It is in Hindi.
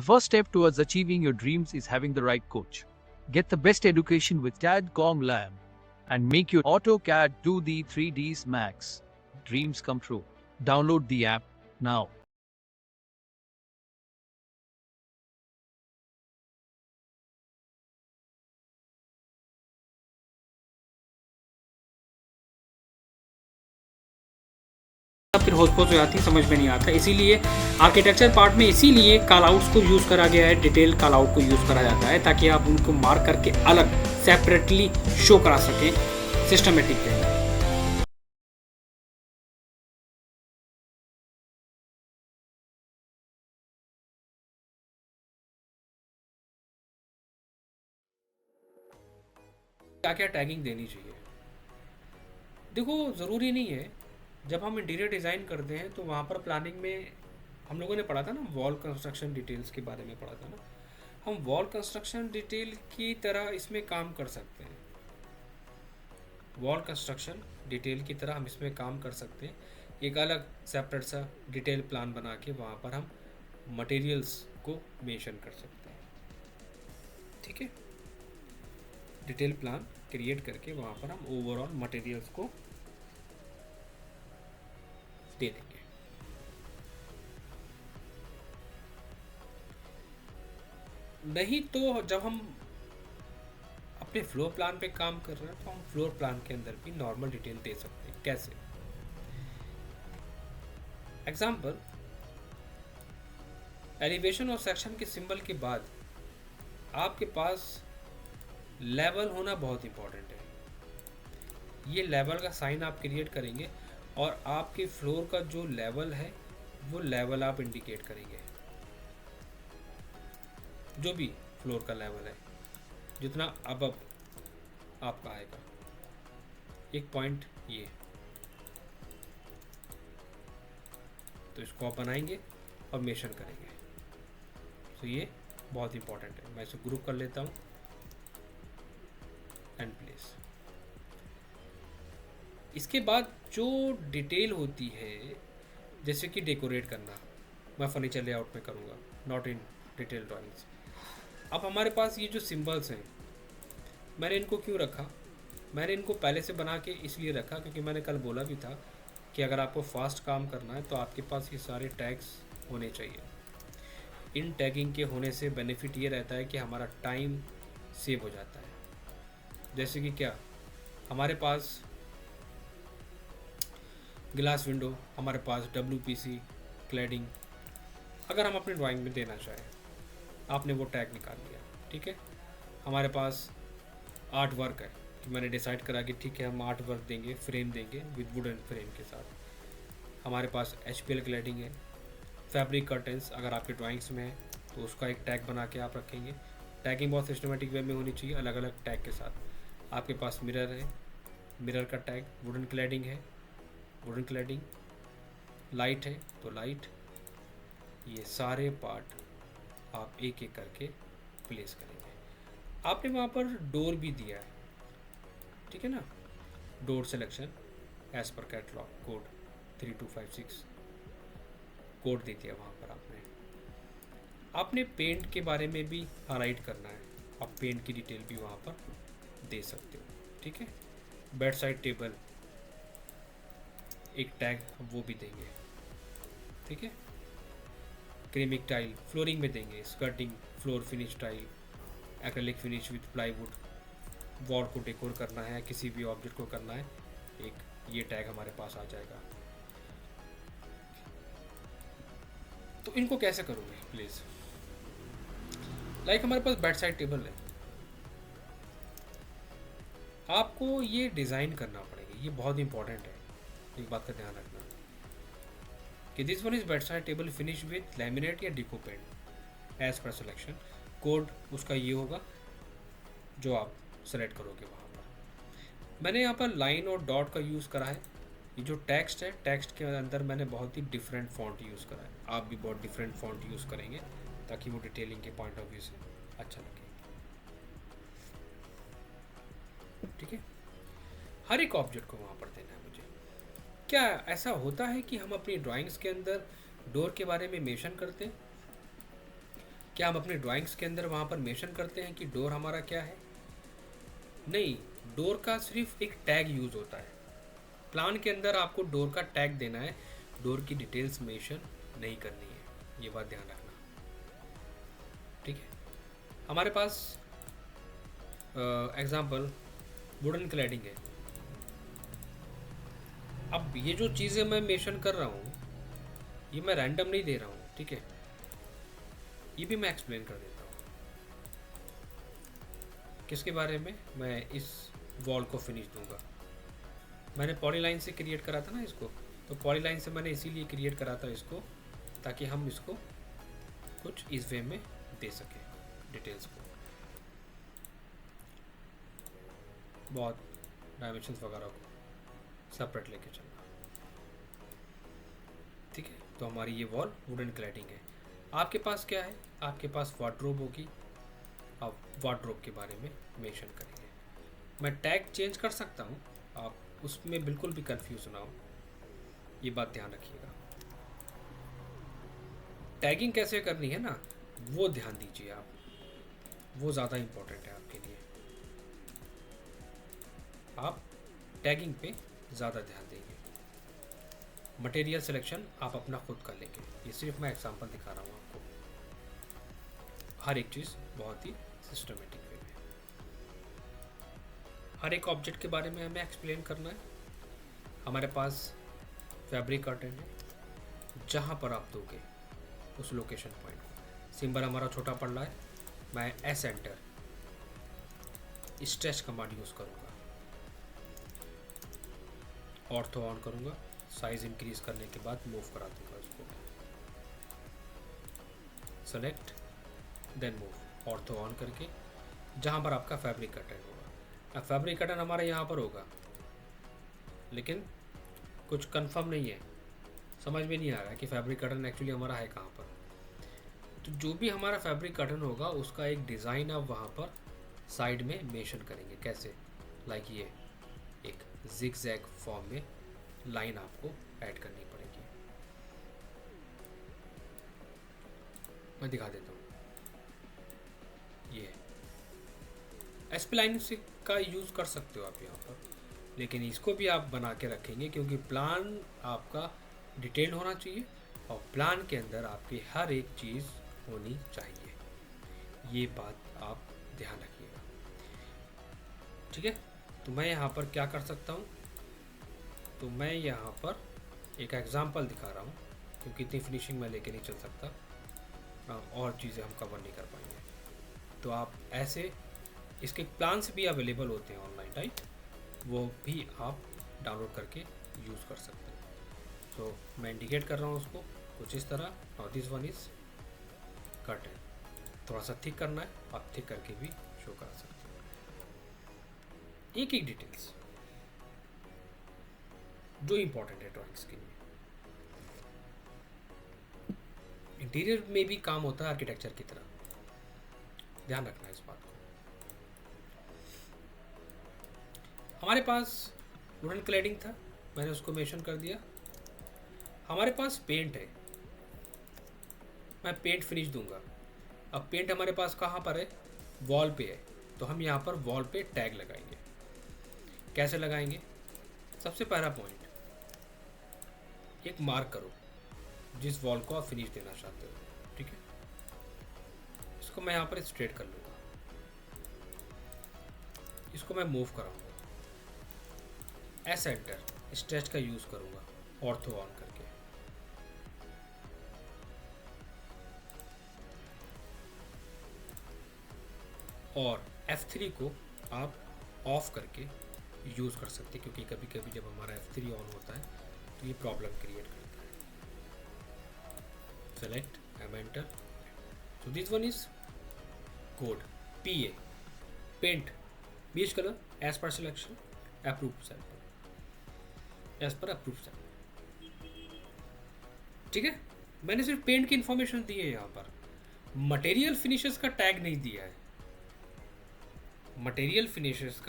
first step towards achieving your dreams is having the right coach. Get the best education with CAD.com Lab and make your AutoCAD do the 3Ds Max. Dreams come true. Download the app now. फिर होस्पोस हो जाती है, समझ में नहीं आता। इसीलिए आर्किटेक्चर पार्ट में इसीलिए कॉल आउट्स को यूज़ करा गया है, डिटेल कॉल आउट को यूज़ करा जाता है ताकि आप उनको मार्क करके अलग सेपरेटली शो करा सकें सिस्टमेटिक वे में। क्या क्या टैगिंग देनी चाहिए? देखो, ज़रूरी नहीं है। जब हम इंटीरियर डिज़ाइन करते हैं तो वहाँ पर प्लानिंग में हम लोगों ने पढ़ा था ना, वॉल कंस्ट्रक्शन डिटेल्स के बारे में पढ़ा था ना। हम वॉल कंस्ट्रक्शन डिटेल की तरह इसमें काम कर सकते हैं। वॉल कंस्ट्रक्शन डिटेल की तरह हम इसमें काम कर सकते हैं। एक अलग सेपरेट सा डिटेल प्लान बना के वहाँ पर हम मटेरियल्स को मेंशन कर सकते हैं। ठीक है, डिटेल प्लान क्रिएट करके वहाँ पर हम ओवरऑल मटेरियल्स को दे देंगे। नहीं तो जब हम अपने फ्लोर प्लान पे काम कर रहे हैं तो हम फ्लोर प्लान के अंदर भी नॉर्मल डिटेल दे सकते हैं। कैसे? एग्जाम्पल, एलिवेशन और सेक्शन के सिंबल के बाद आपके पास लेवल होना बहुत इंपॉर्टेंट है। ये लेवल का साइन आप क्रिएट करेंगे और आपके फ्लोर का जो लेवल है वो लेवल आप इंडिकेट करेंगे। जो भी फ्लोर का लेवल है, जितना अबव आपका आएगा, एक पॉइंट ये, तो इसको आप बनाएंगे और मेंशन करेंगे। तो ये बहुत इंपॉर्टेंट है। मैं इसे ग्रुप कर लेता हूँ एंड प्लेस। इसके बाद जो डिटेल होती है, जैसे कि डेकोरेट करना, मैं फर्नीचर लेआउट में करूँगा, नॉट इन डिटेल ड्राइंग्स। अब हमारे पास ये जो सिंबल्स हैं, मैंने इनको क्यों रखा? मैंने इनको पहले से बना के इसलिए रखा क्योंकि मैंने कल बोला भी था कि अगर आपको फास्ट काम करना है तो आपके पास ये सारे टैग्स होने चाहिए। इन टैगिंग के होने से बेनिफिट ये रहता है कि हमारा टाइम सेव हो जाता है। जैसे कि क्या, हमारे पास ग्लास विंडो, हमारे पास WPC क्लैडिंग, अगर हम अपनी ड्राइंग में देना चाहें, आपने वो टैग निकाल लिया। ठीक है, हमारे पास आर्ट वर्क है कि मैंने डिसाइड करा कि ठीक है हम आर्ट वर्क देंगे, फ्रेम देंगे विद वुडन फ्रेम के साथ। हमारे पास HPL क्लैडिंग है, फैब्रिक कर्टेंस अगर आपके ड्राइंग्स में है तो उसका एक टैग बना के आप रखेंगे। टैगिंग बहुत सिस्टमेटिक वे में होनी चाहिए, अलग अलग टैग के साथ। आपके पास मिरर है, मिरर का टैग, वुडन क्लैडिंग है, वुडन क्लैडिंग, लाइट है तो लाइट। ये सारे पार्ट आप एक एक करके प्लेस करेंगे। आपने वहाँ पर डोर भी दिया है, ठीक है ना, डोर सिलेक्शन एज पर कैटलॉग कोड 3256 कोड दे दिया वहाँ पर। आपने पेंट के बारे में भी हाईलाइट करना है, आप पेंट की डिटेल भी वहाँ पर दे सकते हो। ठीक है, बेड साइड टेबल एक टैग वो भी देंगे। ठीक है, क्रीमिक टाइल फ्लोरिंग में देंगे, skirting floor finish tile, acrylic finish with plywood, wall को डेकोर करना है, किसी भी ऑब्जेक्ट को करना है, एक ये टैग हमारे पास आ जाएगा। तो इनको कैसे करोगे प्लीज़? लाइक हमारे पास बेड साइड टेबल है, आपको ये डिज़ाइन करना पड़ेगा। ये बहुत इंपॉर्टेंट है, एक बात का ध्यान रखना कि this one is bed side table finish with laminate या डिको पेंट एज पर सिलेक्शन। कोड उसका ये होगा जो आप सेलेक्ट करोगे वहाँ पर। मैंने यहाँ पर लाइन और डॉट का यूज़ करा है। ये जो टेक्स्ट है, टेक्स्ट के अंदर मैंने बहुत ही डिफरेंट फॉन्ट यूज़ करा है। आप भी बहुत डिफरेंट फॉन्ट यूज़ करेंगे ताकि वो डिटेलिंग के पॉइंट ऑफ व्यू से अच्छा लगे। ठीक है, हर एक ऑब्जेक्ट को वहाँ पर देना है मुझे। क्या ऐसा होता है कि हम अपनी ड्राइंग्स के अंदर डोर के बारे में मेंशन करते हैं? क्या हम अपनी ड्राइंग्स के अंदर वहाँ पर मेंशन करते हैं कि डोर हमारा क्या है? नहीं, डोर का सिर्फ एक टैग यूज़ होता है। प्लान के अंदर आपको डोर का टैग देना है, डोर की डिटेल्स मेंशन नहीं करनी है, ये बात ध्यान रखना। ठीक है, हमारे पास एग्जांपल वुडन क्लैडिंग है। अब ये जो चीज़ें मैं मेंशन कर रहा हूँ ये मैं रैंडम नहीं दे रहा हूँ, ठीक है, ये भी मैं एक्सप्लेन कर देता हूँ। किसके बारे में? मैं इस वॉल को फिनिश दूंगा। मैंने पॉलीलाइन से क्रिएट करा था ना इसको, तो पॉलीलाइन से मैंने इसीलिए क्रिएट करा था इसको ताकि हम इसको कुछ इस वे में दे सकें डिटेल्स को। बहुत डायमेंशंस वगैरह को सेपरेट लेके चलना, ठीक है। तो हमारी ये वॉल वुडन क्लैडिंग है। आपके पास क्या है? आपके पास वार्डरोब होगी, आप वार्डरोब के बारे में मेंशन करेंगे। मैं टैग चेंज कर सकता हूँ, आप उसमें बिल्कुल भी कंफ्यूज ना हो, ये बात ध्यान रखिएगा। टैगिंग कैसे करनी है ना, वो ध्यान दीजिए आप, वो ज़्यादा इम्पोर्टेंट है आपके लिए। आप टैगिंग पे ज़्यादा ध्यान देंगे। मटेरियल सिलेक्शन आप अपना खुद कर लेंगे, ये सिर्फ मैं एग्जांपल दिखा रहा हूँ आपको। हर एक चीज़ बहुत ही सिस्टमेटिक वे में, हर एक ऑब्जेक्ट के बारे में हमें एक्सप्लेन करना है। हमारे पास फैब्रिक कर्टेन है, जहाँ पर आप दोगे उस लोकेशन पॉइंट को। सिंबल हमारा छोटा पड़ रहा है, मैं S enter stretch command use करूँगा, ऑर्थो ऑन करूँगा, साइज इंक्रीज करने के बाद मूव करा दूँगा इसको, select then move, ortho on करके जहाँ पर आपका फैब्रिक कर्टेन होगा। अब फैब्रिक कर्टेन हमारा यहाँ पर होगा, लेकिन कुछ कंफर्म नहीं है, समझ में नहीं आ रहा है कि फैब्रिक कर्टेन एक्चुअली हमारा है कहाँ पर। तो जो भी हमारा फैब्रिक कर्टेन होगा उसका एक डिज़ाइन आप वहाँ पर साइड में मेंशन करेंगे। कैसे? लाइक ये एक जिग जैग फॉर्म में लाइन आपको ऐड करनी पड़ेगी। मैं दिखा देता हूँ, ये एसपी लाइन से का यूज़ कर सकते हो आप यहाँ पर, लेकिन इसको भी आप बना के रखेंगे क्योंकि प्लान आपका डिटेल होना चाहिए और प्लान के अंदर आपकी हर एक चीज़ होनी चाहिए, ये बात आप ध्यान रखिएगा, ठीक है। तो मैं यहाँ पर क्या कर सकता हूँ, तो मैं यहाँ पर एक एग्जांपल दिखा रहा हूँ क्योंकि इतनी फिनिशिंग मैं लेके नहीं चल सकता, और चीज़ें हम कवर नहीं कर पाएंगे। तो आप ऐसे, इसके प्लान्स भी अवेलेबल होते हैं ऑनलाइन, राइट, वो भी आप डाउनलोड करके यूज़ कर सकते हैं। तो मैं इंडिकेट कर रहा हूँ उसको कुछ इस तरह, और दिस वन इज़ कर्टेन। थोड़ा सा थिक करना है, आप थिक करके भी शो करा सकते हैं। एक एक डिटेल्स जो इम्पोर्टेंट है ड्राइंग्स के लिए। इंटीरियर में भी काम होता है आर्किटेक्चर की तरह, ध्यान रखना है इस बात को। हमारे पास वुडन क्लैडिंग था, मैंने उसको मेंशन कर दिया। हमारे पास पेंट है, मैं पेंट फिनिश दूंगा। अब पेंट हमारे पास कहाँ पर है? वॉल पे है, तो हम यहाँ पर वॉल पे टैग लगाएंगे। कैसे लगाएंगे? सबसे पहला पॉइंट, एक मार्क करो जिस वॉल को आप फिनिश देना चाहते हो, ठीक है। इसको मैं यहाँ पर स्ट्रेट कर लूँगा, इसको मैं मूव कराऊंगा, एस एंटर स्ट्रेच का यूज़ करूँगा, ऑर्थो ऑन करके, और F3 को आप ऑफ करके यूज़ कर सकते हैं क्योंकि कभी कभी जब हमारा F3 ऑन होता है तो ये प्रॉब्लम क्रिएट करता है। Select enter, so this one is code PA paint beach colour as पर सिलेक्शन अप्रूव सैंपल, एज पर अप्रूव सैंपल, ठीक है। मैंने सिर्फ पेंट की इंफॉर्मेशन दी है, यहाँ पर मटेरियल फिनिशेस का टैग नहीं दिया है। मटेरियल फिनिशेस का